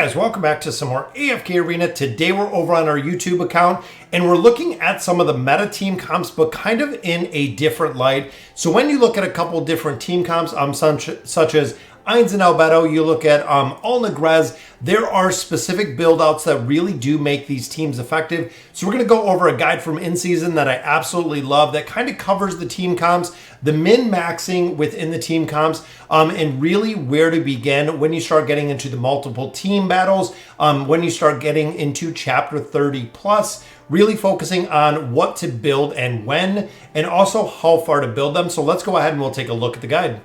Guys, welcome back to some more AFK Arena. Today we're over on our YouTube account and we're looking at some of the meta team comps, but kind of in a different light. So when you look at a couple different team comps, such as Ainz and Albedo, you look at All Negrez, there are specific build outs that really do make these teams effective. So we're going to go over a guide from in-season that I absolutely love that kind of covers the team comps, the min-maxing within the team comps, and really where to begin when you start getting into the multiple team battles, when you start getting into chapter 30 plus, really focusing on what to build and when, and also how far to build them. So let's go ahead and we'll take a look at the guide.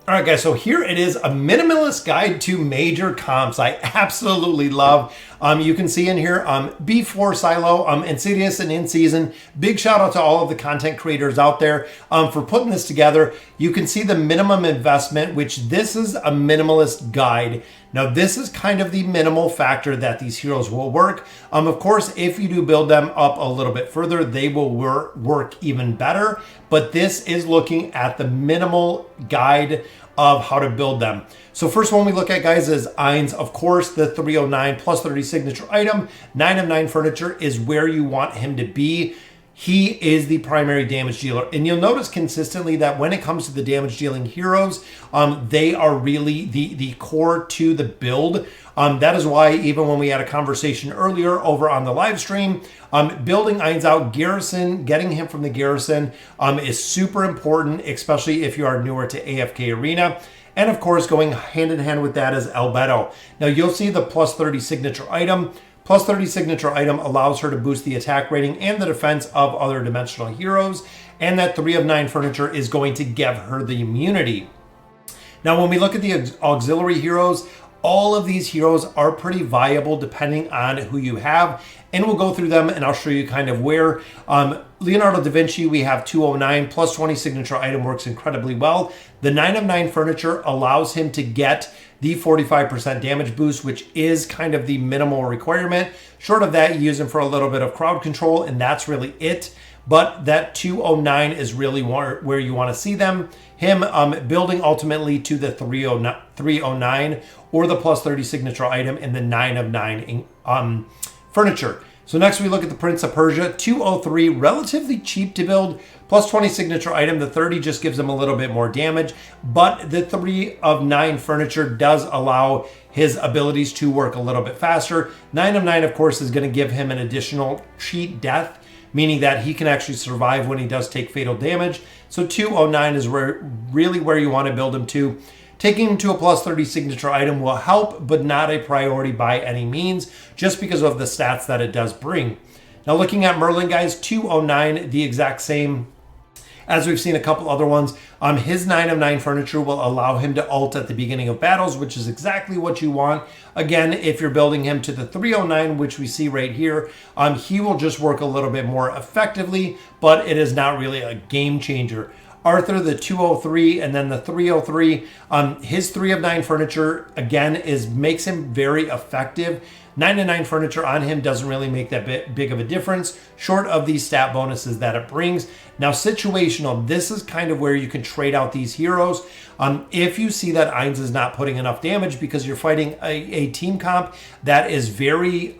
All right, guys, so here it is, a minimalist guide to major comps. I absolutely love. You can see in here, B4 Silo, Insidious and In-Season. Big shout out to all of the content creators out there for putting this together. You can see the minimum investment, which this is a minimalist guide. Now, this is kind of the minimal factor that these heroes will work. Of course, if you do build them up a little bit further, they will work even better. But this is looking at the minimal guide of how to build them. So first one we look at, guys, is Ainz. Of course, the 309 plus 30 signature item, 9 of 9 furniture is where you want him to be. He is the primary damage dealer. And you'll notice consistently that when it comes to the damage dealing heroes, they are really the core to the build. That is why even when we had a conversation earlier over on the live stream, building Ainz out, Garrison, getting him from the Garrison is super important, especially if you are newer to AFK Arena. And of course, going hand in hand with that is Albedo. Now you'll see the plus 30 signature item. Plus 30 signature item allows her to boost the attack rating and the defense of other dimensional heroes. And that 3 of 9 furniture is going to give her the immunity. Now, when we look at the auxiliary heroes, all of these heroes are pretty viable depending on who you have. And we'll go through them and I'll show you kind of where. Leonardo da Vinci, we have 209 plus 20 signature item works incredibly well. The 9 of 9 furniture allows him to get the 45% damage boost, which is kind of the minimal requirement. Short of that, you use him for a little bit of crowd control, and that's really it. But that 209 is really where you want to see them. Him building ultimately to the 309 or the plus 30 signature item in the 9 of 9 furniture. So next we look at the Prince of Persia, 203, relatively cheap to build, plus 20 signature item. The 30 just gives him a little bit more damage, but the 3 of 9 furniture does allow his abilities to work a little bit faster. 9 of 9, of course, is going to give him an additional cheat death, meaning that he can actually survive when he does take fatal damage. So 209 is really where you want to build him to. Taking him to a plus 30 signature item will help, but not a priority by any means, just because of the stats that it does bring. Now looking at Merlin, guys, 209, the exact same as we've seen a couple other ones. His 9 of 9 furniture will allow him to ult at the beginning of battles, which is exactly what you want. Again, if you're building him to the 309, which we see right here, he will just work a little bit more effectively, but it is not really a game changer. Arthur, the 203, and then the 303. His 3 of 9 furniture, again, makes him very effective. 9 of 9 furniture on him doesn't really make that big of a difference, short of these stat bonuses that it brings. Now, situational, this is kind of where you can trade out these heroes. If you see that Ainz is not putting enough damage because you're fighting a team comp that is very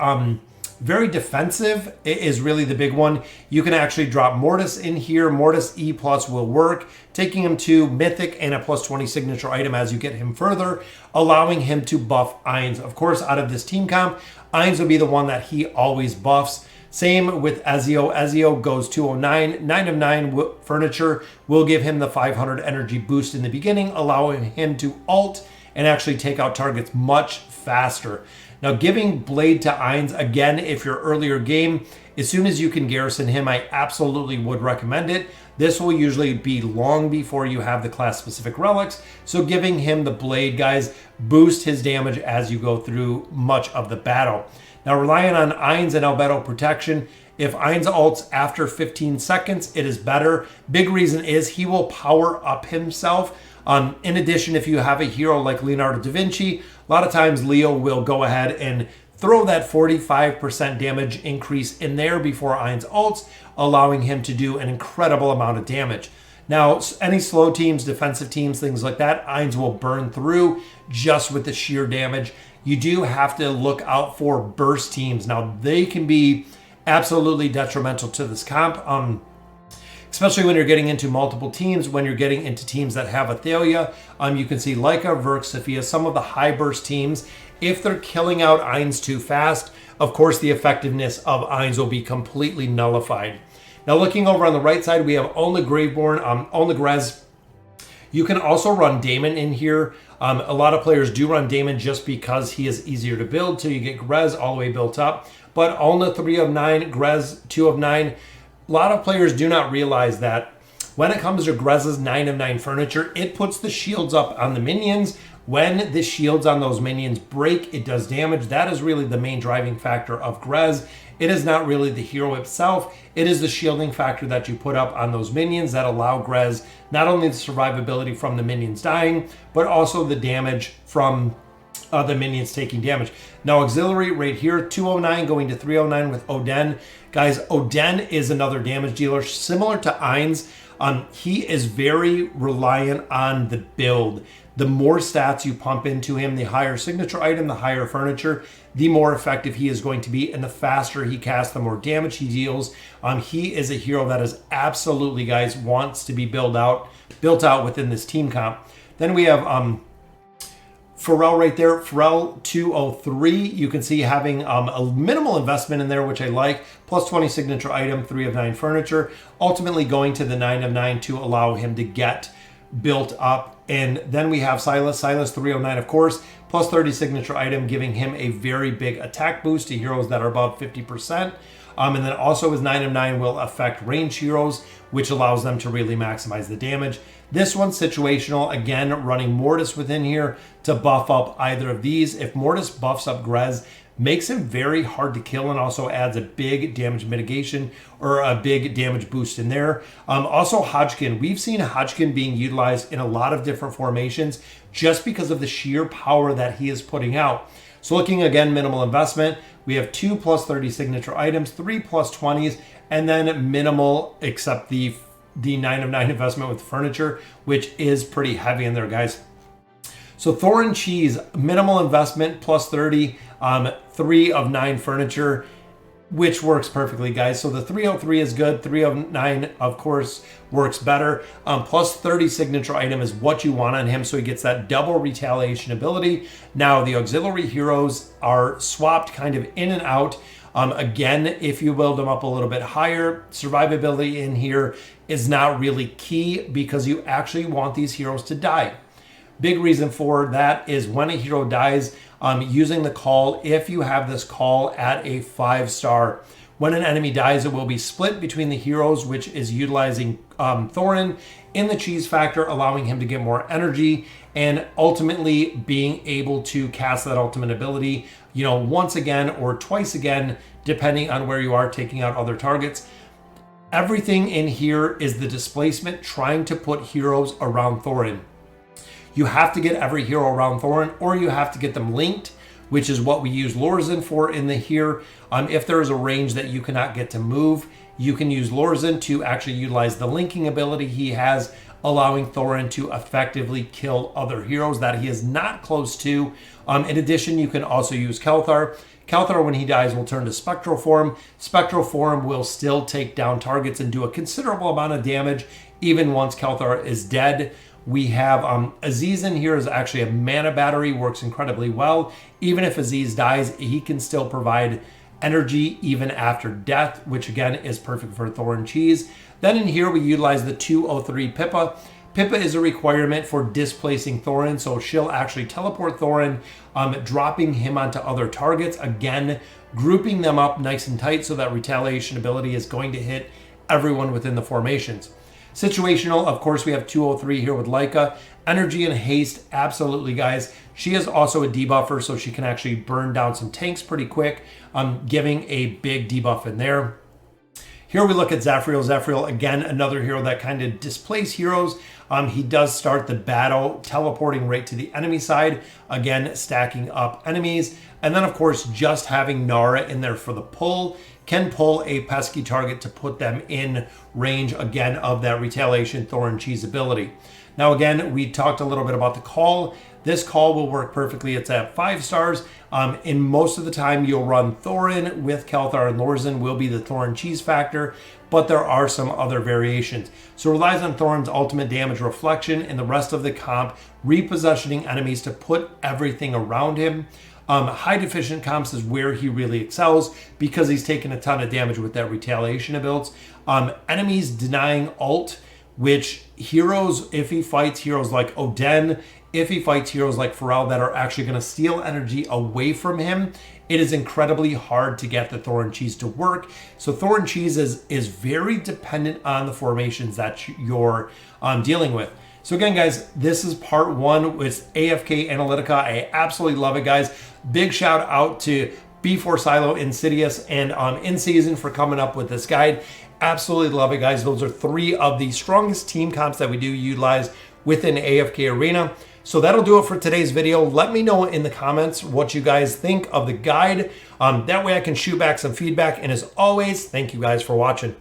defensive, is really the big one. You can actually drop Mortis in here. Mortis E plus will work, taking him to Mythic and a plus 20 signature item as you get him further, allowing him to buff Ainz. Of course, out of this team comp, Ainz will be the one that he always buffs. Same with Ezio. Ezio goes 209. 9 of 9 furniture will give him the 500 energy boost in the beginning, allowing him to ult and actually take out targets much faster. Now, giving Blade to Ainz, again, if you're earlier game, as soon as you can garrison him, I absolutely would recommend it. This will usually be long before you have the class-specific relics, so giving him the Blade, guys, boost his damage as you go through much of the battle. Now, relying on Ainz and Albedo protection, if Ainz ults after 15 seconds, it is better. Big reason is he will power up himself. In addition, if you have a hero like Leonardo da Vinci, a lot of times Leo will go ahead and throw that 45% damage increase in there before Ainz ults, allowing him to do an incredible amount of damage. Now, any slow teams, defensive teams, things like that, Ainz will burn through just with the sheer damage. You do have to look out for burst teams. Now, they can be absolutely detrimental to this comp, especially when you're getting into multiple teams, when you're getting into teams that have Athalia. You can see Leica, Verk, Sophia, some of the high burst teams. If they're killing out Ainz too fast, of course, the effectiveness of Ainz will be completely nullified. Now, looking over on the right side, we have Olna Graveborn, Olna Grez. You can also run Damon in here. A lot of players do run Damon just because he is easier to build till you get Grez all the way built up. But Olna 3 of 9, Grez 2 of 9. A lot of players do not realize that when it comes to Grez's 9 of 9 furniture, it puts the shields up on the minions. When the shields on those minions break, it does damage. That is really the main driving factor of Grez. It is not really the hero itself. It is the shielding factor that you put up on those minions that allow Grez not only the survivability from the minions dying, but also the damage from the minions taking damage. Now, auxiliary right here, 209 going to 309 with Oden. Guys, Oden is another damage dealer similar to Ainz. He is very reliant on the build. The more stats you pump into him, the higher signature item, the higher furniture, the more effective he is going to be, and the faster he casts, the more damage he deals. He is a hero that is absolutely, guys, wants to be built out within this team comp. Then we have Pharrell right there, Pharrell 203. You can see having a minimal investment in there, which I like. Plus 20 signature item, 3 of 9 furniture. Ultimately going to the 9 of 9 to allow him to get built up. And then we have Silas 309, of course, plus 30 signature item, giving him a very big attack boost to heroes that are above 50%. And then also his 9 of 9 will affect range heroes, which allows them to really maximize the damage. This one's situational, again, running Mortis within here to buff up either of these. If Mortis buffs up Grez, makes him very hard to kill and also adds a big damage mitigation or a big damage boost in there. Also Hodgkin. We've seen Hodgkin being utilized in a lot of different formations just because of the sheer power that he is putting out. So looking again, minimal investment, we have 2 plus 30 signature items, 3 plus 20s, and then minimal except the 9 of 9 investment with furniture, which is pretty heavy in there, guys. So Thorin Cheese, minimal investment, plus 30, 3 of 9 furniture, which works perfectly, guys. So the 303 is good. 3 of 9, of course, works better. Plus 30 signature item is what you want on him, so he gets that double retaliation ability. Now, the auxiliary heroes are swapped kind of in and out. Again, if you build them up a little bit higher, survivability in here is not really key because you actually want these heroes to die. Big reason for that is when a hero dies, using the call, if you have this call at a 5-star, when an enemy dies, it will be split between the heroes, which is utilizing Thorin in the cheese factor, allowing him to get more energy and ultimately being able to cast that ultimate ability, once again or twice again, depending on where you are taking out other targets. Everything in here is the displacement, trying to put heroes around Thorin. You have to get every hero around Thorin, or you have to get them linked, which is what we use Lorzin for in the here. If there is a range that you cannot get to move, you can use Lorzin to actually utilize the linking ability he has, allowing Thorin to effectively kill other heroes that he is not close to. In addition, you can also use Kelthar. Kelthar, when he dies, will turn to Spectral Form. Spectral Form will still take down targets and do a considerable amount of damage, even once Kelthar is dead. We have Aziz in here is actually a mana battery, works incredibly well. Even if Aziz dies, he can still provide energy even after death, which again is perfect for Thorin Cheese. Then in here we utilize the 203 Pippa. Pippa is a requirement for displacing Thorin, so she'll actually teleport Thorin, dropping him onto other targets. Again, grouping them up nice and tight so that retaliation ability is going to hit everyone within the formations. Situational, of course, we have 203 here with Leica. Energy and haste, absolutely, guys. She is also a debuffer, so she can actually burn down some tanks pretty quick, giving a big debuff in there. Here we look at Zephyriel. Zephyriel, again, another hero that kind of displays heroes. He does start the battle teleporting right to the enemy side, again, stacking up enemies. And then, of course, just having Nara in there for the pull can pull a pesky target to put them in range again of that retaliation Thorn Cheese ability. Now again, we talked a little bit about the call. This call will work perfectly. It's at 5 stars. In most of the time, you'll run Thorin with Kelthar, and Lorzen will be the Thorn Cheese factor, but there are some other variations. So it relies on Thorin's ultimate damage reflection and the rest of the comp repositioning enemies to put everything around him. High deficient comps is where he really excels because he's taking a ton of damage with that retaliation ability. Enemies denying ult, which heroes, if he fights heroes like Oden, if he fights heroes like Pharrell that are actually going to steal energy away from him, it is incredibly hard to get the Thorn Cheese to work. So Thorn Cheese is very dependent on the formations that you're dealing with. So again, guys, this is part 1 with AFK Analytica. I absolutely love it, guys. Big shout out to B4 Silo, Insidious, and In Season for coming up with this guide. Absolutely love it, guys. Those are 3 of the strongest team comps that we do utilize within AFK Arena. So that'll do it for today's video. Let me know in the comments what you guys think of the guide. That way I can shoot back some feedback. And as always, thank you guys for watching.